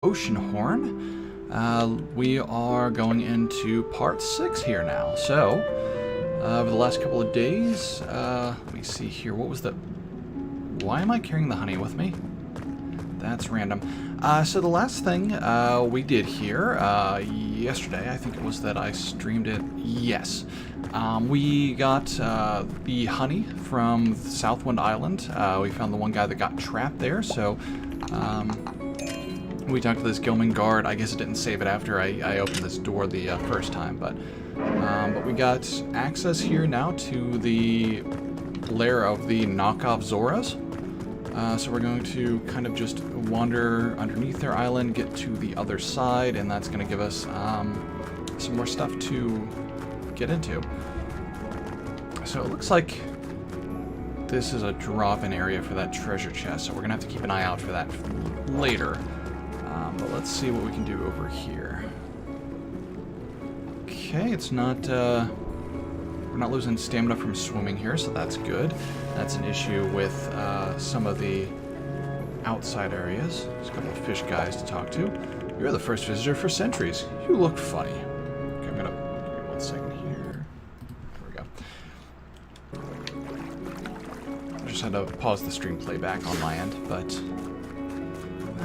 Oceanhorn. We are going into part 6 here now. So, over the last couple of days, let me see here. What was the... Why am I carrying the honey with me? That's random. So the last thing we did here, yesterday, I think it was that I streamed it. Yes. We got the honey from Southwind Island. We found the one guy that got trapped there, so... we talked to this Gillman guard. I guess it didn't save it after I opened this door the first time, but we got access here now to the lair of the knockoff Zoras. So we're going to kind of just wander underneath their island, get to the other side, and that's going to give us some more stuff to get into. So it looks like this is a drop-in area for that treasure chest, so we're going to have to keep an eye out for that later. But let's see what we can do over here. Okay, it's not, we're not losing stamina from swimming here, so that's good. That's an issue with some of the outside areas. There's a couple of fish guys to talk to. You're the first visitor for centuries. You look funny. Okay, I'm gonna, give me 1 second here. There we go. I just had to pause the stream playback on my end, but...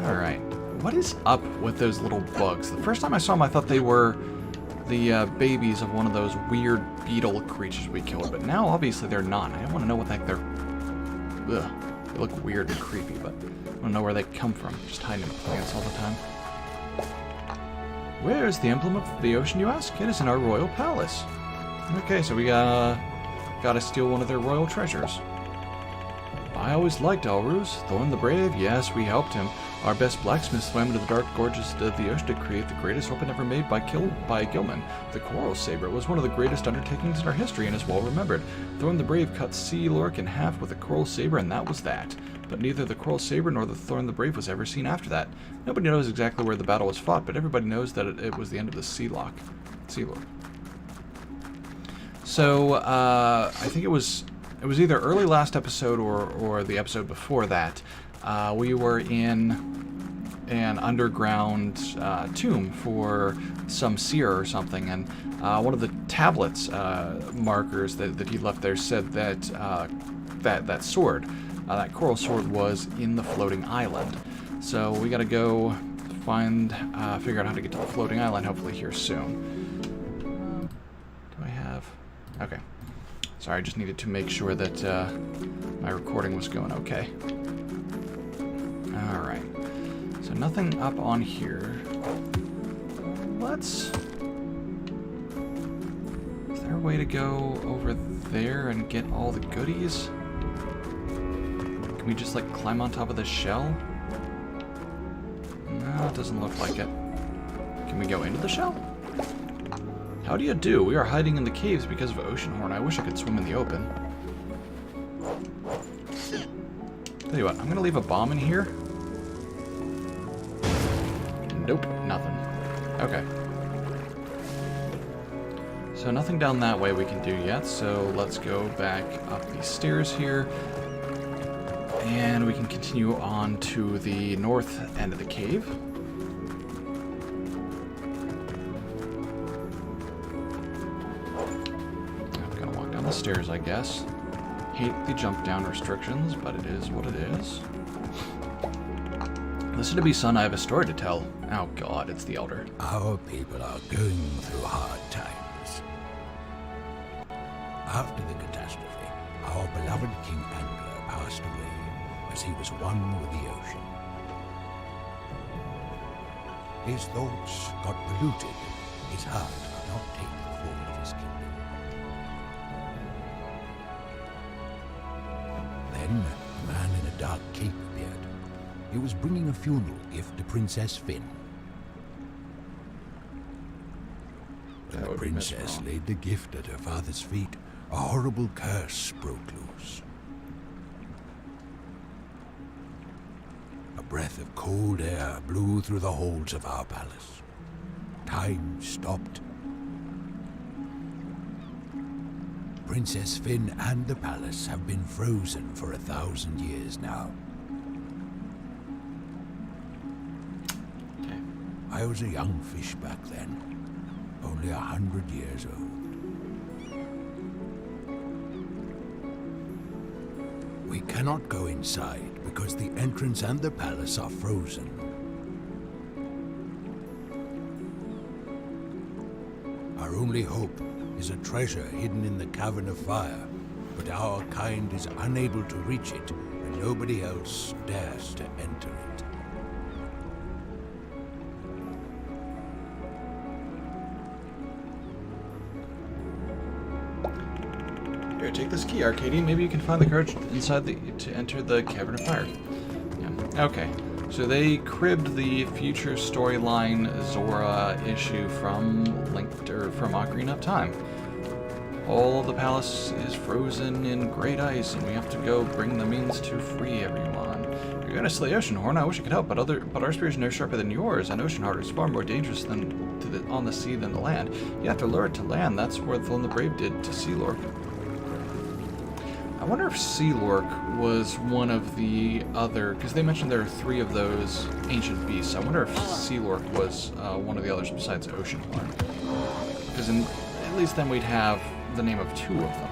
Alright. What is up with those little bugs? The first time I saw them, I thought they were the babies of one of those weird beetle creatures we killed, but now obviously they're not. I don't want to know what the heck they're... Ugh. They look weird and creepy, but I want to know where they come from. Just hiding in plants all the time. Where is the emblem of the ocean, you ask? It is in our royal palace. Okay, so we gotta steal one of their royal treasures. I always liked Elruz. Thorn the Brave, yes, we helped him. Our best blacksmith swam into the dark gorges of the ocean to create the greatest weapon ever made by Gilman. The coral saber was one of the greatest undertakings in our history and is well remembered. Thorn the Brave cut Sea Lork in half with a coral saber, and that was that. But neither the coral saber nor the Thorn the Brave was ever seen after that. Nobody knows exactly where the battle was fought, but everybody knows that it was the end of the Sea Lork. So, I think it was either early last episode or the episode before that. We were in an underground tomb for some seer or something, and one of the tablets markers that he left there said that that sword, that coral sword, was in the floating island. So we got to go figure out how to get to the floating island, hopefully here soon. Do I have... Okay. Sorry, I just needed to make sure that my recording was going okay. Alright. So nothing up on here. Is there a way to go over there and get all the goodies? Can we just, like, climb on top of this shell? No, it doesn't look like it. Can we go into the shell? How do you do? We are hiding in the caves because of Oceanhorn. I wish I could swim in the open. Tell you what, I'm gonna leave a bomb in here. Nope, nothing. Okay. So nothing down that way we can do yet, so let's go back up these stairs here. And we can continue on to the north end of the cave. The stairs, I guess. Hate the jump down restrictions, but it is what it is. Listen to me, son, I have a story to tell. Oh god, it's the Elder. Our people are going through hard times. After the catastrophe, our beloved King Angler passed away as he was one with the ocean. His thoughts got polluted, his heart could not take the fall of his kingdom. Then, a man in a dark cape appeared. He was bringing a funeral gift to Princess Finn. When the princess laid the gift at her father's feet, a horrible curse broke loose. A breath of cold air blew through the halls of our palace. Time stopped. Princess Finn and the palace have been frozen for 1,000 years now. I was a young fish back then, only 100 years old. We cannot go inside because the entrance and the palace are frozen. Our only hope is a treasure hidden in the Cavern of Fire, but our kind is unable to reach it, and nobody else dares to enter it. Here, take this key, Arcady. Maybe you can find the courage inside to enter the Cavern of Fire. Yeah. Okay. So they cribbed the future storyline Zora issue from from Ocarina of Time. All of the palace is frozen in great ice, and we have to go bring the means to free everyone. You're gonna slay Oceanhorn. I wish I could help, but our spear is no sharper than yours, and Oceanhorn is far more dangerous on the sea than the land. You have to lure it to land. That's what Thulin the Brave did to Sealork. I wonder if Sealork was one of the other, because they mentioned there are 3 of those ancient beasts. I wonder if Sealork was one of the others besides Oceanhorn. Because at least then we'd have the name of 2 of them.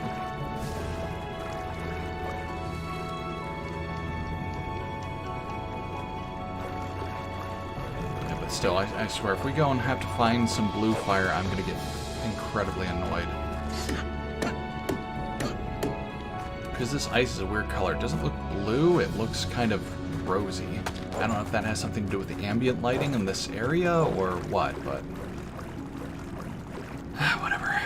Yeah, but still, I swear, if we go and have to find some blue fire, I'm going to get incredibly annoyed. Because this ice is a weird color. It doesn't look blue, it looks kind of rosy. I don't know if that has something to do with the ambient lighting in this area or what, but... whatever.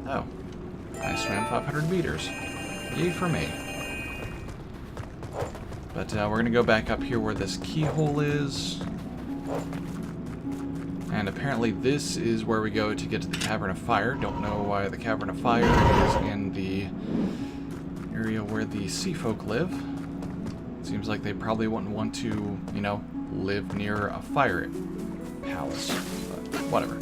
Oh. I swam 500 meters. Yay for me. But we're going to go back up here where this keyhole is. And apparently this is where we go to get to the Cavern of Fire. Don't know why the Cavern of Fire is in the area where the sea folk live. Seems like they probably wouldn't want to, you know, live near a fire palace. But whatever.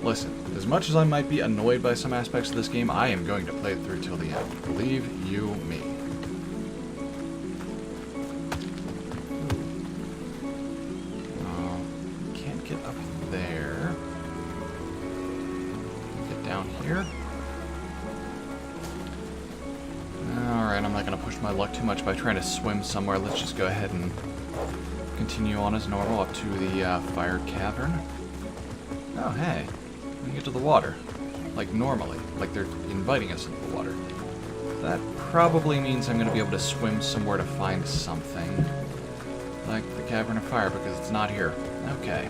Listen, as much as I might be annoyed by some aspects of this game, I am going to play it through till the end. Believe you me. Get up there. Get down here. Alright, I'm not going to push my luck too much by trying to swim somewhere. Let's just go ahead and continue on as normal up to the fire cavern. Oh, hey. We can get to the water. Like normally. Like they're inviting us into the water. That probably means I'm going to be able to swim somewhere to find something. Like the Cavern of Fire, because it's not here. Okay.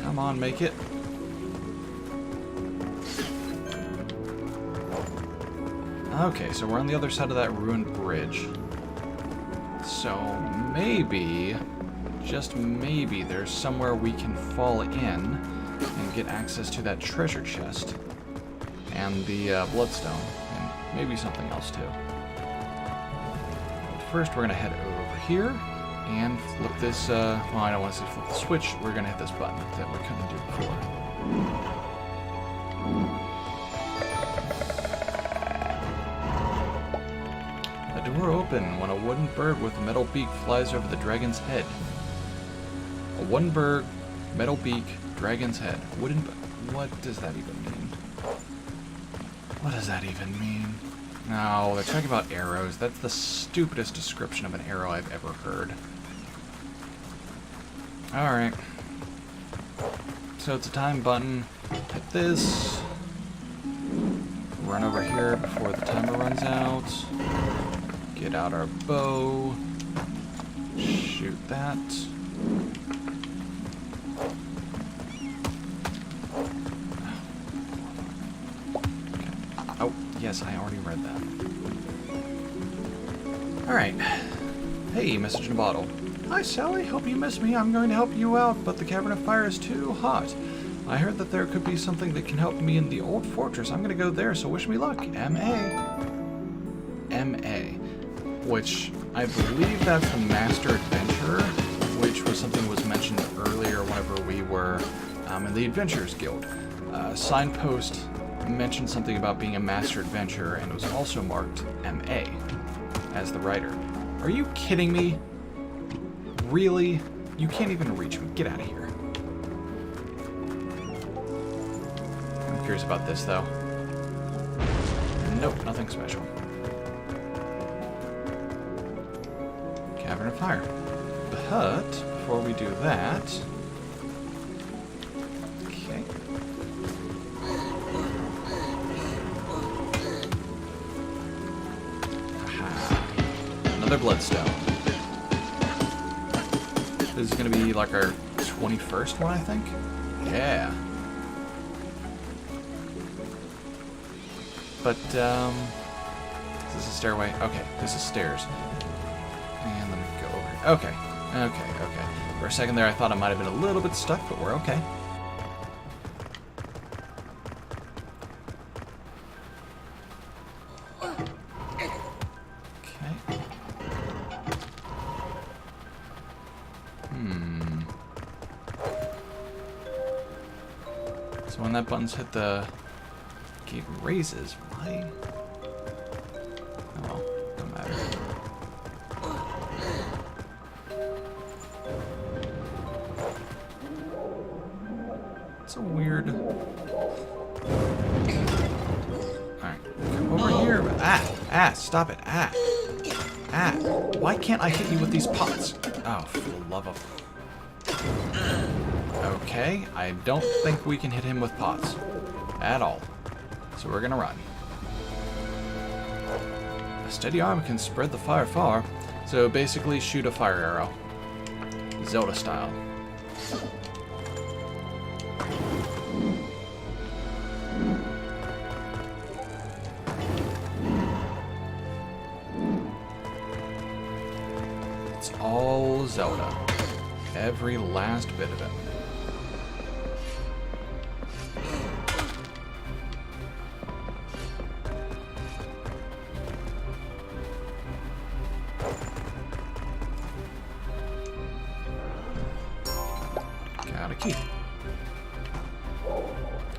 Come on, make it. Okay, so we're on the other side of that ruined bridge. So maybe, just maybe, there's somewhere we can fall in and get access to that treasure chest. And the bloodstone. And maybe something else too. But first we're going to head over here. And flip this, well, I don't want to say flip the switch. We're going to hit this button that we couldn't do before. A door open when a wooden bird with a metal beak flies over the dragon's head. A wooden bird, metal beak, dragon's head. Wooden what does that even mean? What does that even mean? No, they're talking about arrows. That's the stupidest description of an arrow I've ever heard. Alright. So it's a time button. Hit this. Run over here before the timer runs out. Get out our bow. Shoot that. Okay. Oh, yes, I already read that. Alright. Hey, message in a bottle. Hi, Sally. Hope you missed me. I'm going to help you out, but the Cavern of Fire is too hot. I heard that there could be something that can help me in the old fortress. I'm going to go there, so wish me luck. M.A. M.A. Which, I believe that's the Master Adventurer, which was something that was mentioned earlier whenever we were in the Adventurers Guild. Signpost mentioned something about being a master adventurer, and it was also marked MA as the writer. Are you kidding me? Really? You can't even reach me. Get out of here. I'm curious about this, though. Nope, nothing special. Cavern of Fire. But before we do that... Okay. Aha. Another Bloodstone. This is going to be like our 21st one, I think? Yeah. But, is this a stairway? Okay, this is stairs. And let me go over here. Okay. Okay. For a second there, I thought I might have been a little bit stuck, but we're okay. Okay. So when that button's hit, the gate raises. Why? Oh well, don't matter. It's a weird... Alright, come over here. Ah, stop it. Ah. Why can't I hit you with these pots? Oh, for the love of... Okay, I don't think we can hit him with pots. At all. So we're gonna run. A steady arm can spread the fire far. So basically shoot a fire arrow. Zelda style. It's all Zelda. Every last bit of it. Got a key.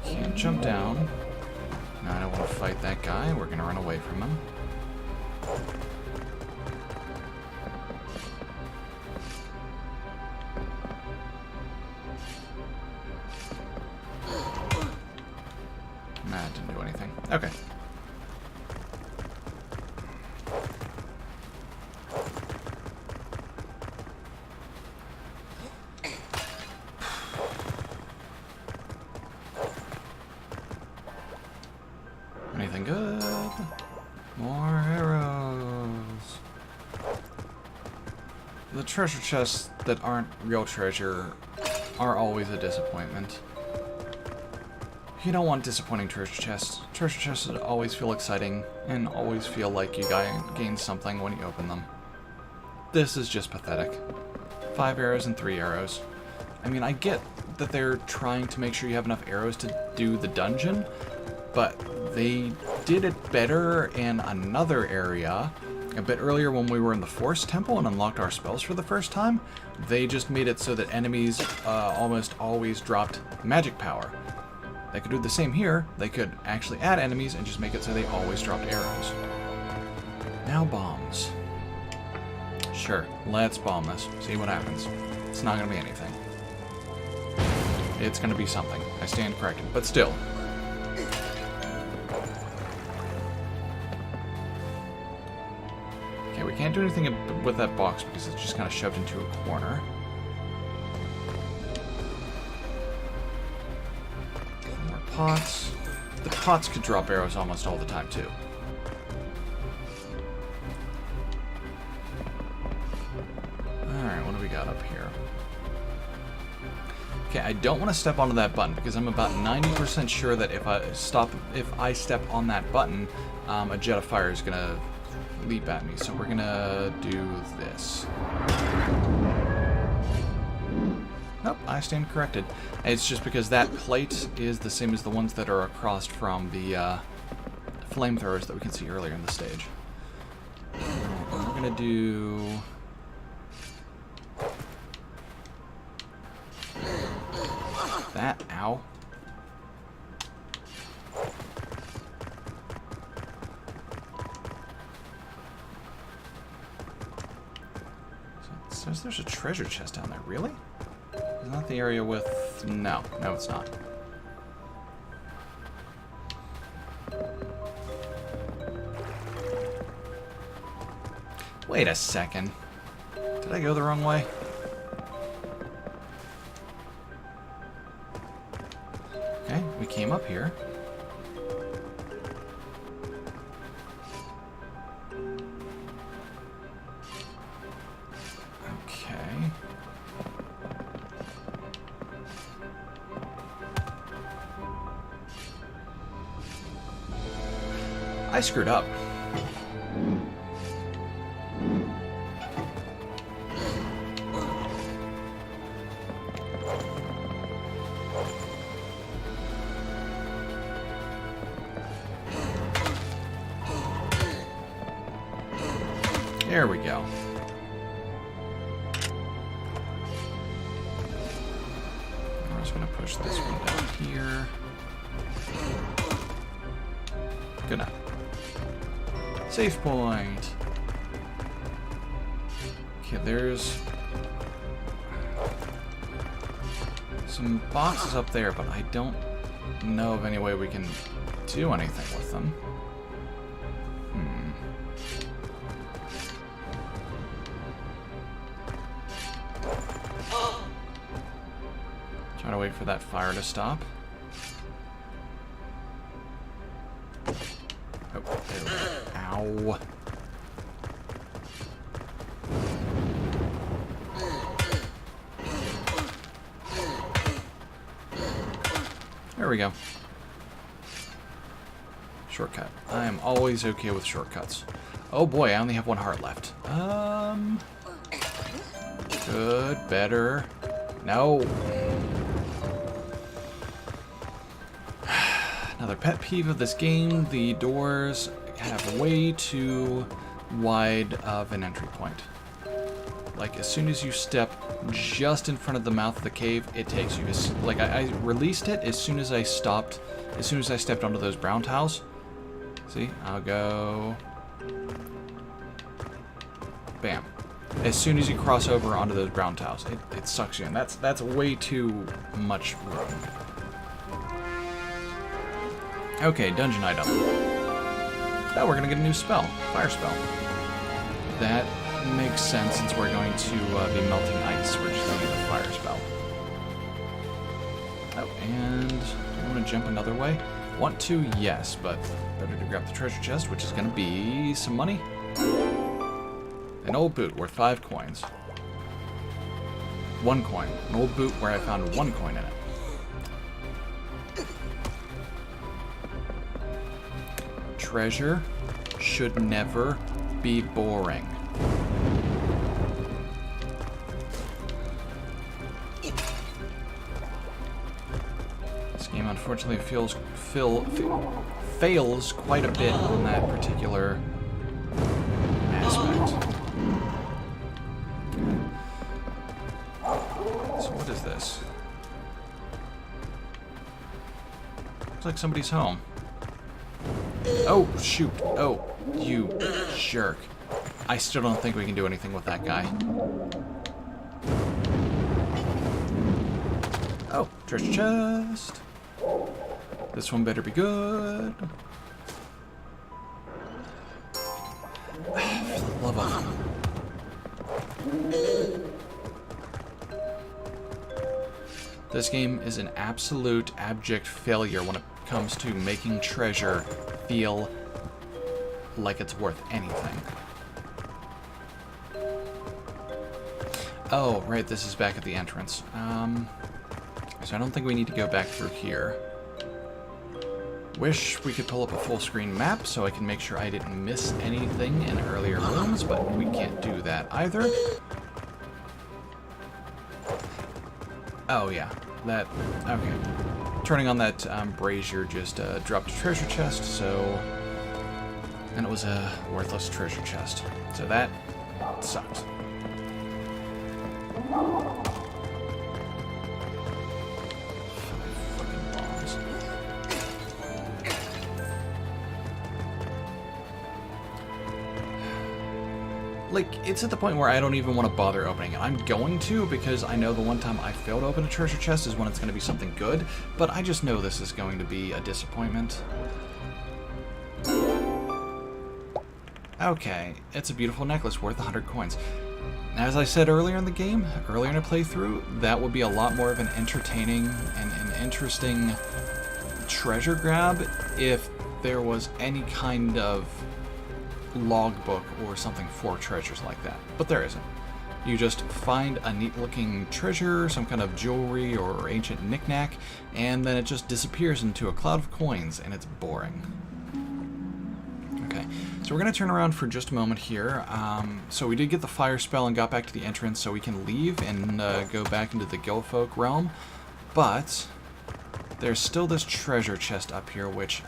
Can't jump down. No, I don't want to fight that guy. We're gonna run away from him. Nah, it didn't do anything. Okay. Anything good? More arrows. The treasure chests that aren't real treasure are always a disappointment. You don't want disappointing treasure chests. Treasure chests always feel exciting and always feel like you gain something when you open them. This is just pathetic. 5 arrows and 3 arrows. I mean, I get that they're trying to make sure you have enough arrows to do the dungeon, but they did it better in another area. A bit earlier when we were in the Forest Temple and unlocked our spells for the first time, they just made it so that enemies almost always dropped magic power. They could do the same here. They could actually add enemies and just make it so they always dropped arrows. Now bombs. Sure, let's bomb this. See what happens. It's not going to be anything. It's going to be something. I stand corrected. But still. Okay, we can't do anything with that box because it's just kind of shoved into a corner. More pots. The pots could drop arrows almost all the time, too. Alright, what do we got up here? Okay, I don't want to step onto that button because I'm about 90% sure that if I step on that button, a jet of fire is gonna leap at me. So we're gonna do this. Nope, I stand corrected. It's just because that plate is the same as the ones that are across from the flamethrowers that we can see earlier in the stage. We're gonna do... that. Ow. So it says there's a treasure chest down there. Really? Isn't that the area with... No. No, it's not. Wait a second. Did I go the wrong way? Okay, we came up here. Okay. I screwed up. There we go. I'm just going to push this one down here. Good enough. Save point. Okay, there's some boxes up there, but I don't know of any way we can do anything with them. Trying to wait for that fire to stop. Oh, there we go. Ow. There we go. Shortcut. I am always okay with shortcuts. Oh boy, I only have one heart left. Good, better. No. Another pet peeve of this game, the doors have way too wide of an entry point. Like, as soon as you step just in front of the mouth of the cave, it takes you. Like, I released it as soon as I stopped, as soon as I stepped onto those brown tiles. See, I'll go... Bam. As soon as you cross over onto those brown tiles, it sucks you in. That's way too much room. Okay, dungeon item. Oh, we're gonna get a new spell. Fire spell. That makes sense since we're going to be melting ice. We're just gonna get a fire spell. Oh, and do you want to jump another way? Want to? Yes, but better to grab the treasure chest, which is gonna be some money. An old boot worth 5 coins. 1 coin. An old boot where I found 1 coin in it. Treasure should never be boring. This game unfortunately fails quite a bit on that particular aspect. So what is this? Looks like somebody's home. Oh, shoot. Oh, you jerk. I still don't think we can do anything with that guy. Oh, treasure chest. This one better be good. For the love of... This game is an absolute abject failure when it comes to making treasure feel like it's worth anything. Oh, right, this is back at the entrance. So I don't think we need to go back through here. Wish we could pull up a full screen map so I can make sure I didn't miss anything in earlier rooms, but we can't do that either. Oh yeah, that, okay. Turning on that brazier just dropped a treasure chest, so... And it was a worthless treasure chest. So that sucked. like, it's at the point where I don't even want to bother opening it. I'm going to, because I know the one time I failed to open a treasure chest is when it's going to be something good, but I just know this is going to be a disappointment. Okay, it's a beautiful necklace worth 100 coins. As I said earlier in the game, earlier in a playthrough, that would be a lot more of an entertaining and an interesting treasure grab if there was any kind of logbook or something for treasures like that. But there isn't. You just find a neat looking treasure, some kind of jewelry or ancient knickknack, and then it just disappears into a cloud of coins, and it's boring. Okay, so we're going to turn around for just a moment here. So we did get the fire spell and got back to the entrance, so we can leave and go back into the Gillfolk realm. But there's still this treasure chest up here, which,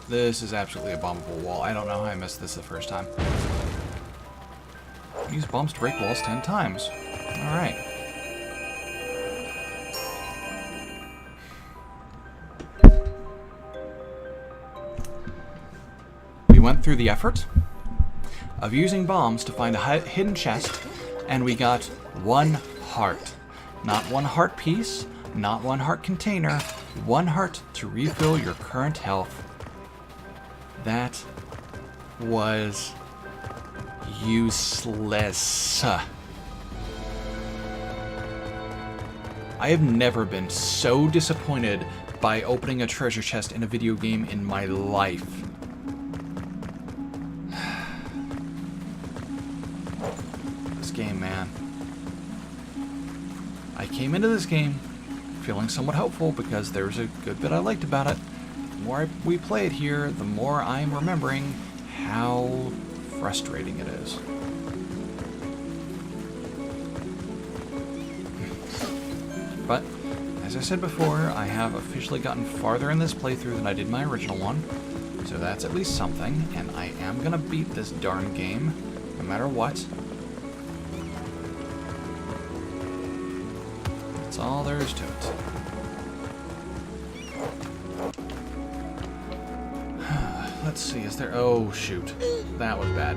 this is absolutely a bombable wall. I don't know how I missed this the first time. Use bombs to break walls 10 times. Alright. We went through the effort of using bombs to find a hidden chest, and we got 1 heart. Not 1 heart piece, not 1 heart container, 1 heart to refill your current health. That was useless. I have never been so disappointed by opening a treasure chest in a video game in my life. This game, man. I came into this game feeling somewhat hopeful because there was a good bit I liked about it. The more we play it here, the more I'm remembering how frustrating it is. But, as I said before, I have officially gotten farther in this playthrough than I did my original one, so that's at least something, and I am gonna beat this darn game, no matter what. That's all there is to it. Let's see, is there... Oh, shoot. That was bad.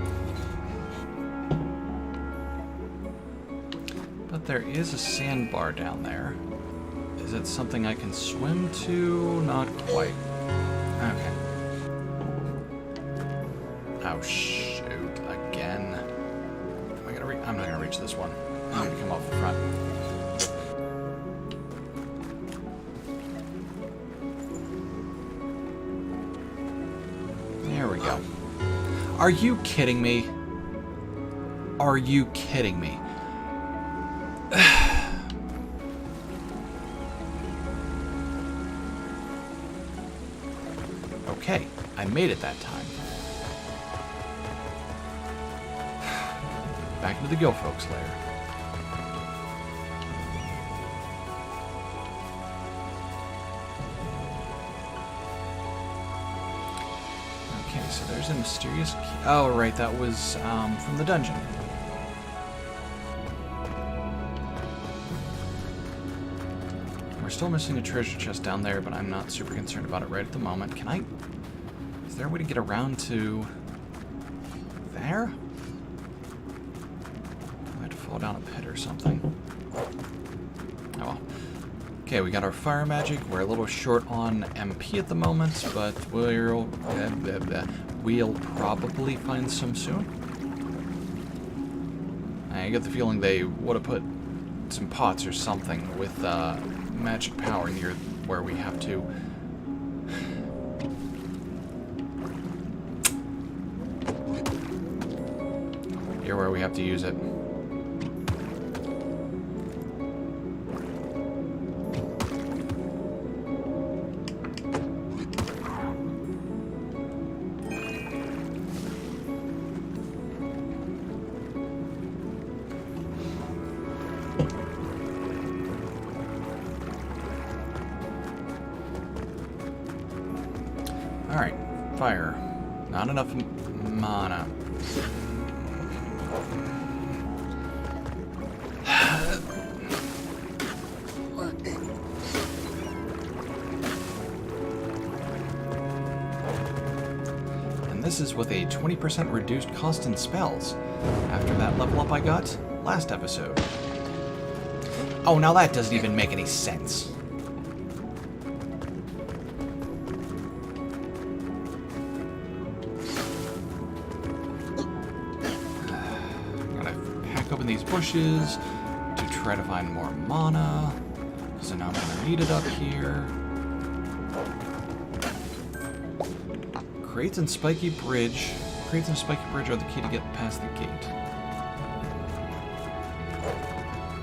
But there is a sandbar down there. Is it something I can swim to? Not quite. Okay. Oh, shoot. Again. I'm not gonna reach this one. I'm gonna come off the front. There we go. Are you kidding me? Are you kidding me? Okay, I made it that time. Back into the Gillfolk's lair. Okay, so there's a mysterious key. Oh, right, that was from the dungeon. We're still missing a treasure chest down there, but I'm not super concerned about it right at the moment. Can I... Is there a way to get around to... there? I have to fall down a pit or something. Oh well. Okay, we got our fire magic. We're a little short on MP at the moment, but we'll probably find some soon. I get the feeling they would have put some pots or something with magic power near where we have to. Here where we have to use it. Alright, fire. Not enough mana. And and this is with a 20% reduced cost in spells, after that level up I got last episode. Oh, now that doesn't even make any sense. I'm gonna hack open these bushes to try to find more mana, because I know I'm gonna need it up here. Crates and Spiky Bridge. Crates and Spiky Bridge are the key to get past the gate.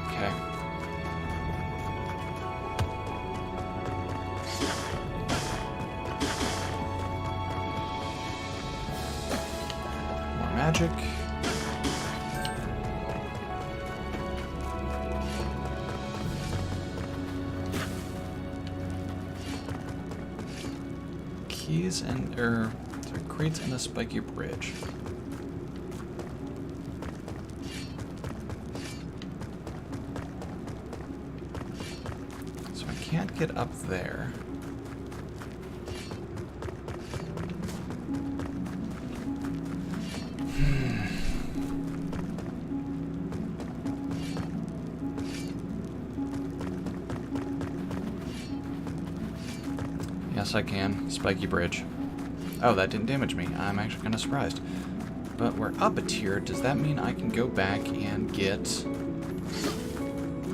Okay. More magic. Keys and crates and a spiky bridge. So I can't get up there. Yes, I can. Spiky bridge. Oh, that didn't damage me. I'm actually kind of surprised. But we're up a tier. Does that mean I can go back and get...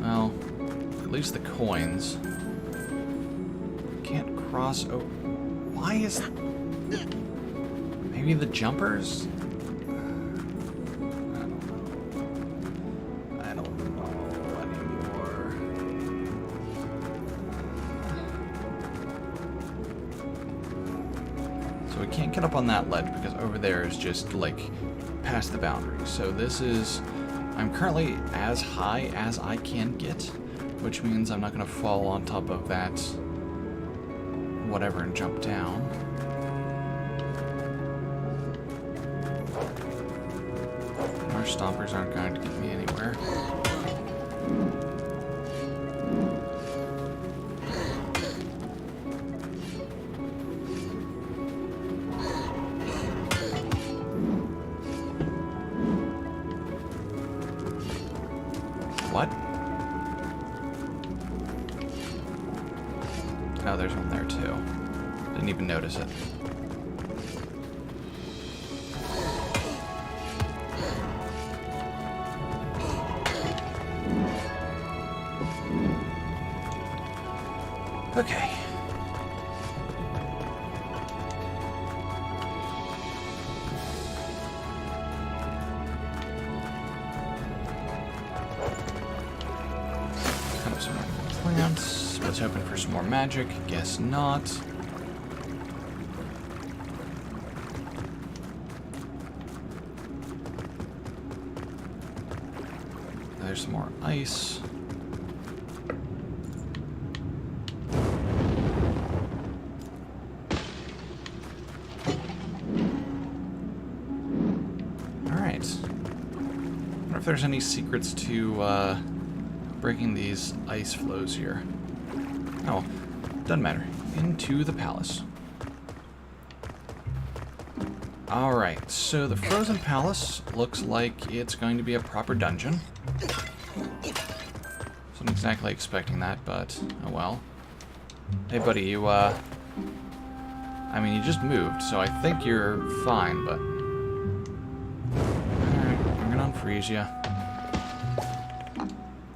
well, at least the coins. Can't cross... oh, why is... maybe the jumpers? I don't know anymore. So we can't get up on that ledge because over there is just, like, past the boundary. So this is... I'm currently as high as I can get, which means I'm not going to fall on top of that whatever and jump down. Our stompers aren't going to get me anywhere. What? Oh, there's one there too. Didn't even notice it. Okay. Cut up some more plants. Was hoping for some more magic. Guess not. There's some more ice. If there's any secrets to breaking these ice flows here. Oh, doesn't matter. Into the palace. Alright, so the Frozen Palace looks like it's going to be a proper dungeon. Wasn't exactly expecting that, but oh well. Hey buddy, you I mean, you just moved, so I think you're fine, but... freeze ya.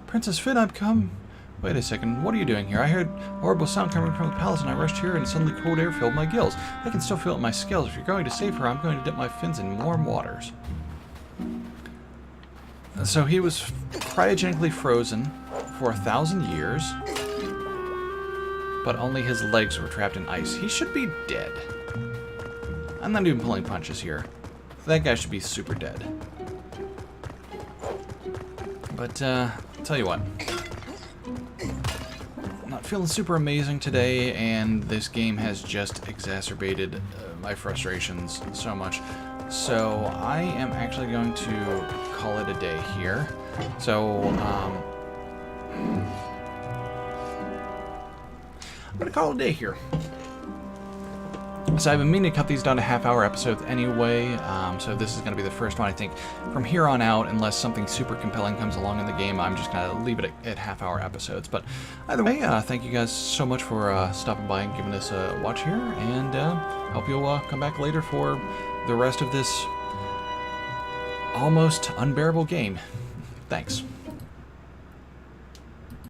Princess Finn, I've come. Wait a second, what are you doing here? I heard a horrible sound coming from the palace and I rushed here and suddenly cold air filled my gills. I can still feel it in my scales. If you're going to save her, I'm going to dip my fins in warm waters. So he was cryogenically frozen for 1,000 years, but only his legs were trapped in ice. He should be dead. I'm not even pulling punches here. That guy should be super dead. But, tell you what. I'm not feeling super amazing today, and this game has just exacerbated my frustrations so much. So, I am actually going to call it a day here. So, I'm going to call it a day here. So I've been meaning to cut these down to half-hour episodes anyway, so this is going to be the first one, I think. From here on out, unless something super compelling comes along in the game, I'm just going to leave it at half-hour episodes. But either way, thank you guys so much for stopping by and giving us a watch here, and hope you'll come back later for the rest of this almost unbearable game. Thanks.